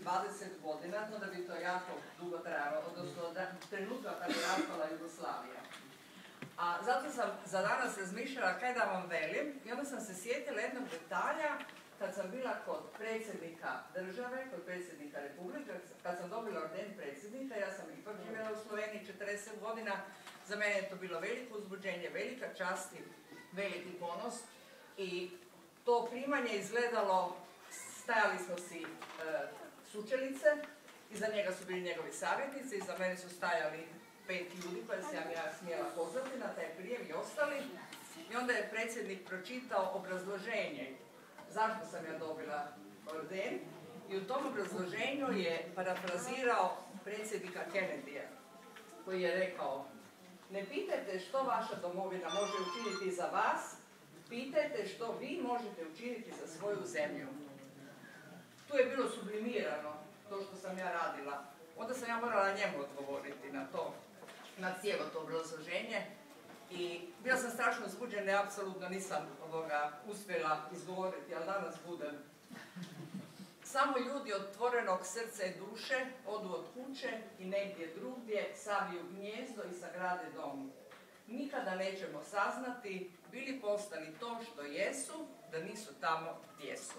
20 godina, no da bi to jako dugo trajalo, odnosno trenutka kad je raspala Jugoslavija. A zato sam za danas razmišljala kaj da vam velim i onda sam se sjetila jednog detalja kad sam bila kod predsjednika države, kod predsjednika Republike, kad sam dobila orden predsjednika, ja sam ipak živjela u Sloveniji 40 godina, za mene je to bilo veliko uzbuđenje, velika čast i veliki ponos i to primanje izgledalo, stajali smo si sučelice, iza njega su bili njegovi savjetnici, iza mene su stajali 5 ljudi koje sam ja smjela pozvati na taj prijem i ostali. I onda je predsjednik pročitao obrazloženje zašto sam ja dobila orden i u tom obrazloženju je parafrazirao predsjednika Kennedyja koji je rekao: ne pitajte što vaša domovina može učiniti za vas, pitajte što vi možete učiniti za svoju zemlju. Tu je bilo sublimirano to što sam ja radila. Onda sam ja morala njemu odgovoriti na to, na cijelo to obrazloženje. I bila sam strašno uzbuđena i apsolutno nisam uspjela izgovoriti, ali danas budem. Samo ljudi otvorenog srca i duše odu od kuće i negdje drugdje saviju gnijezdo i sagrade dom. Nikada nećemo saznati bili postali to što jesu, da nisu tamo gdje su.